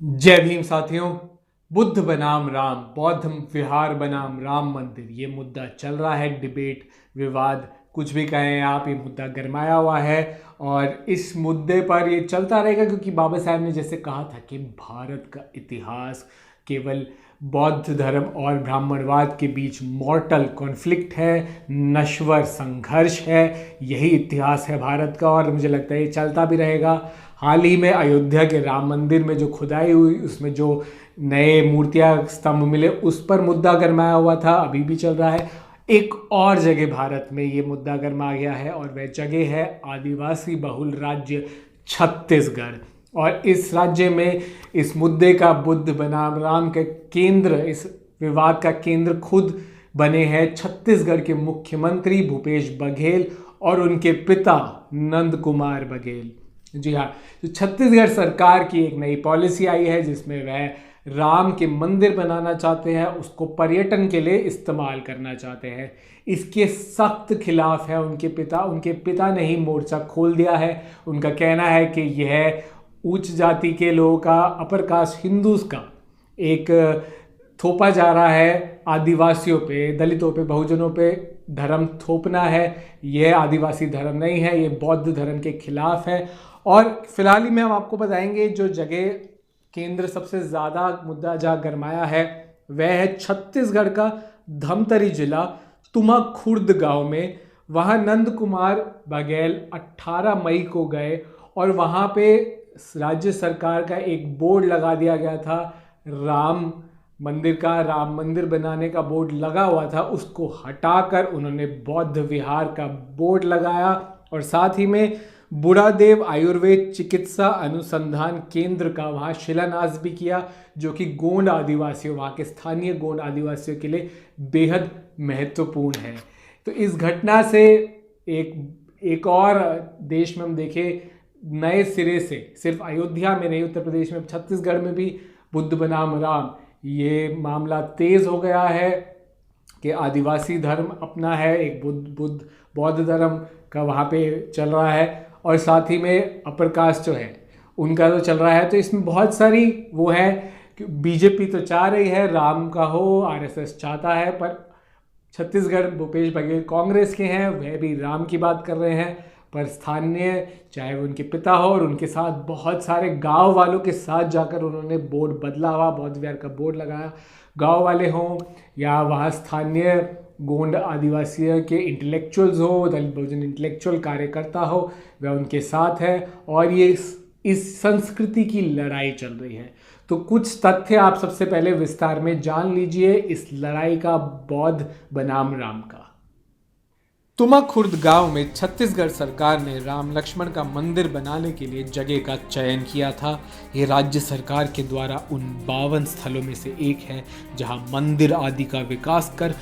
जय भीम साथियों। बुद्ध बनाम राम, बौद्ध विहार बनाम राम मंदिर, ये मुद्दा चल रहा है। डिबेट, विवाद, कुछ भी कहें आप, ये मुद्दा गरमाया हुआ है और इस मुद्दे पर ये चलता रहेगा क्योंकि बाबा साहब ने जैसे कहा था कि भारत का इतिहास केवल बौद्ध धर्म और ब्राह्मणवाद के बीच मॉर्टल कॉन्फ्लिक्ट है, नश्वर संघर्ष है। यही इतिहास है भारत का और मुझे लगता है ये चलता भी रहेगा। हाल ही में अयोध्या के राम मंदिर में जो खुदाई हुई, उसमें जो नए मूर्तियां स्तंभ मिले, उस पर मुद्दा गरमाया हुआ था, अभी भी चल रहा है। एक और जगह भारत में ये मुद्दा गरमा गया है और वह जगह है आदिवासी बहुल राज्य छत्तीसगढ़। और इस राज्य में इस मुद्दे का बुद्ध बनाम राम के केंद्र, इस विवाद का केंद्र खुद बने हैं छत्तीसगढ़ के मुख्यमंत्री भूपेश बघेल और उनके पिता नंद कुमार बघेल। जी हाँ, तो छत्तीसगढ़ सरकार की एक नई पॉलिसी आई है जिसमें वह राम के मंदिर बनाना चाहते हैं, उसको पर्यटन के लिए इस्तेमाल करना चाहते हैं। इसके सख्त खिलाफ है उनके पिता ने ही मोर्चा खोल दिया है। उनका कहना है कि यह उच्च जाति के लोगों का, अपर कास्ट हिंदूज का एक थोपा जा रहा है, आदिवासियों पे, दलितों पे, बहुजनों पे धर्म थोपना है। यह आदिवासी धर्म नहीं है, ये बौद्ध धर्म के खिलाफ है। और फिलहाल ही में हम आपको बताएंगे जो जगह केंद्र सबसे ज़्यादा मुद्दा जहाँ गरमाया है वह है छत्तीसगढ़ का धमतरी जिला तुमा खुर्द गांव में। वहाँ नंद कुमार बघेल 18 मई को गए और वहाँ पे राज्य सरकार का एक बोर्ड लगा दिया गया था, राम मंदिर बनाने का बोर्ड लगा हुआ था, उसको हटाकर उन्होंने बौद्ध विहार का बोर्ड लगाया। और साथ ही में बुढ़ादेव आयुर्वेद चिकित्सा अनुसंधान केंद्र का वहाँ शिलान्यास भी किया, जो कि गोंड आदिवासियों, वहाँ के स्थानीय गोंड आदिवासियों के लिए बेहद महत्वपूर्ण है। तो इस घटना से एक और देश में हम देखें, नए सिरे से, सिर्फ अयोध्या में नहीं, उत्तर प्रदेश में, छत्तीसगढ़ में भी बुद्ध बनाम राम ये मामला तेज हो गया है कि आदिवासी धर्म अपना है, एक बौद्ध धर्म का वहाँ पे चल रहा है और साथ ही में अपर कास्ट जो है उनका तो चल रहा है। तो इसमें बहुत सारी वो है कि बीजेपी तो चाह रही है राम का हो, आरएसएस चाहता है, पर छत्तीसगढ़ भूपेश बघेल कांग्रेस के हैं, वह भी राम की बात कर रहे हैं। पर स्थानीय, चाहे वो उनके पिता हो और उनके साथ बहुत सारे गांव वालों के साथ जाकर उन्होंने बोर्ड बदला हुआ, बौद्ध विहार का बोर्ड लगाया, गांव वाले हों या वहाँ स्थानीय गोंड आदिवासी के इंटेलेक्चुअल्स हो, दलित बहुजन इंटेलेक्चुअल कार्यकर्ता हो, वह उनके साथ है और ये इस संस्कृति की लड़ाई चल रही है। तो कुछ तथ्य आप सबसे पहले विस्तार में जान लीजिए इस लड़ाई का, बौद्ध बनाम राम का। तुमा खुर्द गांव में छत्तीसगढ़ सरकार ने राम लक्ष्मण का मंदिर बनाने के लिए जगह का चयन किया था। ये राज्य सरकार के द्वारा उन 52 स्थलों में से एक है जहां मंदिर आदि का विकास कर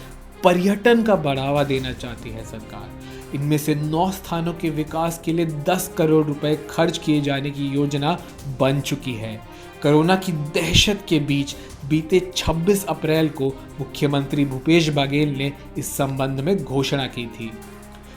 पर्यटन का बढ़ावा देना चाहती है सरकार। इनमें से 9 स्थानों के विकास के लिए 10 करोड़ रुपए खर्च किए जाने की योजना बन चुकी है। कोरोना की दहशत के बीच बीते 26 अप्रैल को मुख्यमंत्री भूपेश बघेल ने इस संबंध में घोषणा की थी।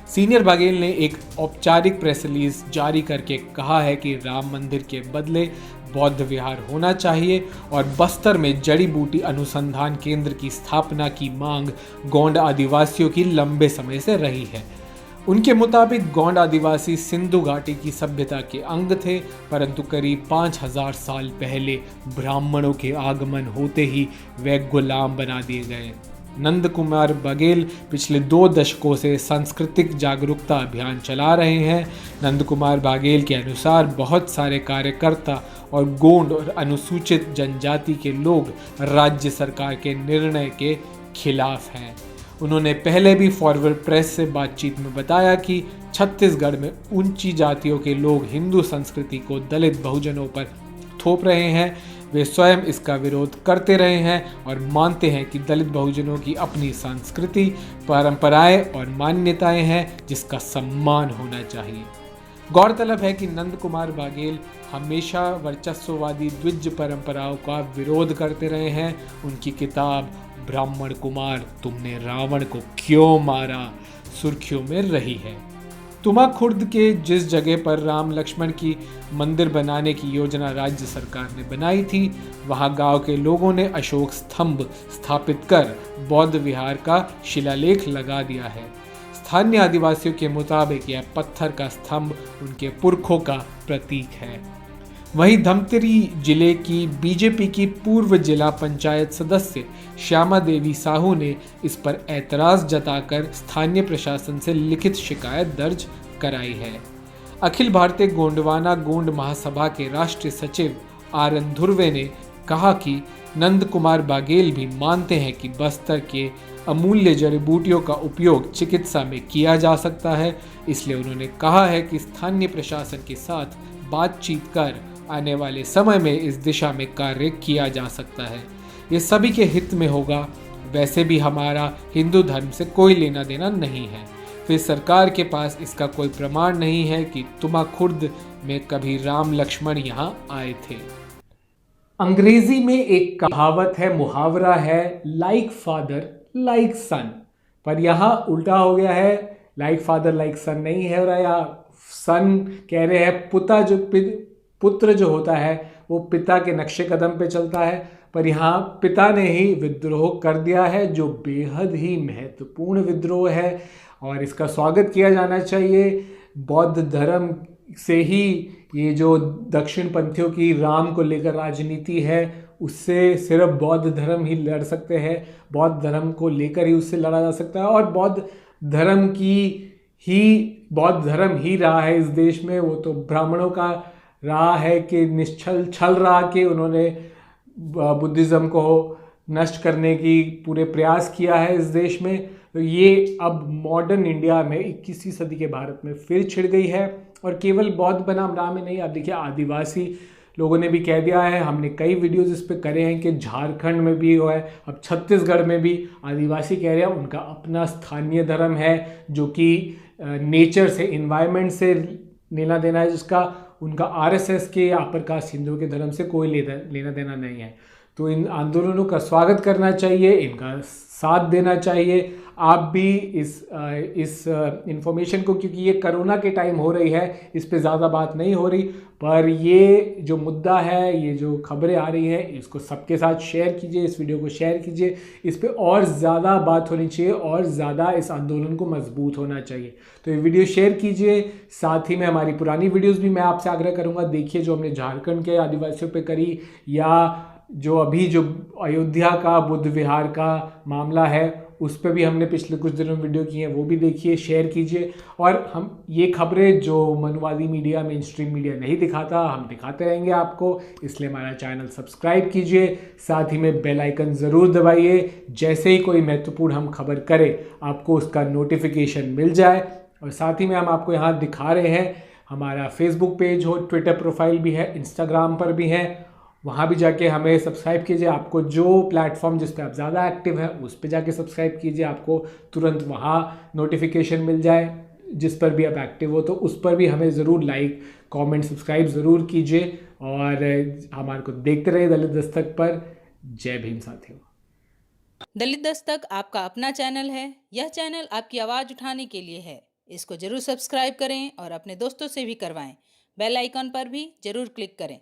सीनियर बघेल ने एक औपचारिक प्रेस रिलीज जारी करके कहा है कि राम मंदिर के बदले बौद्ध विहार होना चाहिए और बस्तर में जड़ी बूटी अनुसंधान केंद्र की स्थापना की मांग गोंड आदिवासियों की लंबे समय से रही है। उनके मुताबिक गोंड आदिवासी सिंधु घाटी की सभ्यता के अंग थे, परंतु करीब 5000 साल पहले ब्राह्मणों के आगमन होते ही वे गुलाम बना दिए गए। नंद कुमार बघेल पिछले 2 दशकों से सांस्कृतिक जागरूकता अभियान चला रहे हैं। नंद कुमार बघेल के अनुसार बहुत सारे कार्यकर्ता और गोंड और अनुसूचित जनजाति के लोग राज्य सरकार के निर्णय के खिलाफ हैं। उन्होंने पहले भी फॉरवर्ड प्रेस से बातचीत में बताया कि छत्तीसगढ़ में ऊंची जातियों के लोग हिंदू संस्कृति को दलित बहुजनों पर थोप रहे हैं। वे स्वयं इसका विरोध करते रहे हैं और मानते हैं कि दलित बहुजनों की अपनी संस्कृति, परंपराएं और मान्यताएं हैं जिसका सम्मान होना चाहिए। गौरतलब है कि नंद कुमार बघेल हमेशा वर्चस्ववादी द्विज परंपराओं का विरोध करते रहे हैं। उनकी किताब ब्राह्मण कुमार तुमने रावण को क्यों मारा सुर्खियों में रही है। तुमा खुर्द के जिस जगह पर राम लक्ष्मण की मंदिर बनाने की योजना राज्य सरकार ने बनाई थी, वहां गांव के लोगों ने अशोक स्तंभ स्थापित कर बौद्ध विहार का शिलालेख लगा दिया है। स्थानीय आदिवासियों के मुताबिक यह पत्थर का स्तंभ उनके पुरखों का प्रतीक है। वहीं धमतरी जिले की बीजेपी की पूर्व जिला पंचायत सदस्य श्यामा देवी साहू ने इस पर ऐतराज जताकर स्थानीय प्रशासन से लिखित शिकायत दर्ज कराई है। अखिल भारतीय गोंडवाना गोंड महासभा के राष्ट्रीय सचिव आर.एन. धुर्वे ने कहा कि नंद कुमार बागेल भी मानते हैं कि बस्तर के अमूल्य जड़ी बूटियों का उपयोग चिकित्सा में किया जा सकता है, इसलिए उन्होंने कहा है कि स्थानीय प्रशासन के साथ बातचीत कर आने वाले समय में इस दिशा में कार्य किया जा सकता है। ये सभी के हित में होगा। वैसे भी हमारा हिंदू धर्म से कोई लेना देना नहीं है। फिर सरकार के पास इसका कोई प्रमाण नहीं है कि तुमा खुर्द में कभी राम लक्ष्मण यहाँ आए थे। अंग्रेजी में एक कहावत है, मुहावरा है, लाइक फादर लाइक सन, पर यहाँ उल्टा हो गया है। लाइक फादर लाइक सन नहीं है और यहाँ सन कह रहे हैं पुत्र जो होता है वो पिता के नक्शे कदम पे चलता है, पर यहाँ पिता ने ही विद्रोह कर दिया है, जो बेहद ही महत्वपूर्ण विद्रोह है और इसका स्वागत किया जाना चाहिए। बौद्ध धर्म से ही ये जो दक्षिण पंथियों की राम को लेकर राजनीति है, उससे सिर्फ बौद्ध धर्म ही लड़ सकते हैं। बौद्ध धर्म को लेकर ही उससे लड़ा जा सकता है और बौद्ध धर्म ही रहा है इस देश में। वो तो ब्राह्मणों का रहा है कि छल रहा कि उन्होंने बुद्धिज़्म को नष्ट करने की पूरे प्रयास किया है इस देश में। तो ये अब मॉडर्न इंडिया में 21वीं सदी के भारत में फिर छिड़ गई है और केवल बौद्ध बनाम राम ही नहीं, आप देखिए आदिवासी लोगों ने भी कह दिया है। हमने कई वीडियोस इस पे करे हैं कि झारखंड में भी हुआ है, अब छत्तीसगढ़ में भी आदिवासी कह रहे हैं उनका अपना स्थानीय धर्म है जो कि नेचर से, इन्वायरमेंट से लेना देना है, जिसका उनका आरएसएस के या अपर कास्ट हिंदुओं के धर्म से कोई लेना देना नहीं है। तो इन आंदोलनों का स्वागत करना चाहिए, इनका साथ देना चाहिए। आप भी इस इंफॉर्मेशन को, क्योंकि ये कोरोना के टाइम हो रही है, इस पे ज़्यादा बात नहीं हो रही, पर ये जो मुद्दा है, ये जो खबरें आ रही हैं, इसको सबके साथ शेयर कीजिए, इस वीडियो को शेयर कीजिए। इस पे और ज़्यादा बात होनी चाहिए और ज़्यादा इस आंदोलन को मजबूत होना चाहिए। तो ये वीडियो शेयर कीजिए। साथ ही में हमारी पुरानी वीडियोज़ भी मैं आपसे आग्रह करूँगा, देखिए, जो हमने झारखंड के आदिवासियों पर करी, या जो अयोध्या का बुद्ध विहार का मामला है उस पर भी हमने पिछले कुछ दिनों में वीडियो की हैं, वो भी देखिए, शेयर कीजिए। और हम ये खबरें जो मनुवादी मीडिया, मेन स्ट्रीम मीडिया नहीं दिखाता, हम दिखाते रहेंगे आपको, इसलिए हमारा चैनल सब्सक्राइब कीजिए। साथ ही में बेल आइकन ज़रूर दबाइए, जैसे ही कोई महत्वपूर्ण हम खबर करें आपको उसका नोटिफिकेशन मिल जाए। और साथ ही में हम आपको यहाँ दिखा रहे हैं, हमारा फेसबुक पेज हो, ट्विटर प्रोफाइल भी है, इंस्टाग्राम पर भी है, वहाँ भी जाके हमें सब्सक्राइब कीजिए। आपको जो प्लेटफॉर्म जिस पे आप ज़्यादा एक्टिव है उस पे जाके सब्सक्राइब कीजिए, आपको तुरंत वहाँ नोटिफिकेशन मिल जाए। जिस पर भी आप एक्टिव हो तो उस पर भी हमें ज़रूर लाइक, कमेंट, सब्सक्राइब ज़रूर कीजिए और हमारे को देखते रहिए दलित दस्तक पर। जय भीम साथियों। दलित दस्तक आपका अपना चैनल है। यह चैनल आपकी आवाज़ उठाने के लिए है। इसको जरूर सब्सक्राइब करें और अपने दोस्तों से भी करवाएं। बेल आइकन पर भी जरूर क्लिक करें।